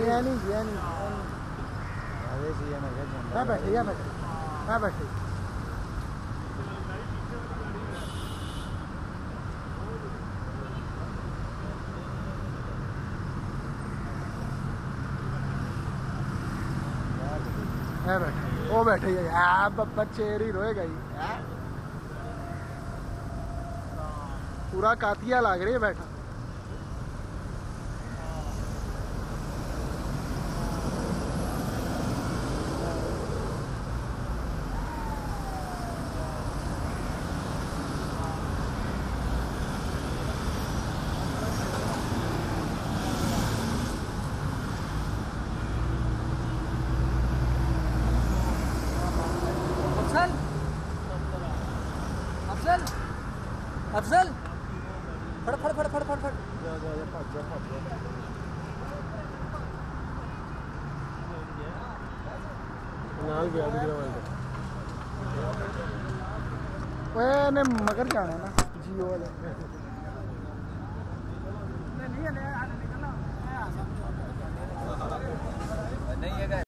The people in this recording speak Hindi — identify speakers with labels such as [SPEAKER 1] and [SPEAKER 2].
[SPEAKER 1] या नहीं मैं बैठे मैं बैठे मैं बैठे वो बैठे बच्चे ही रोएगा ही पूरा कातिया लाग रही है बैठा। अफजल अफजल फड़ फड़ फड़ फड़ फड़ फड़ मगर जाना ना जियो वाले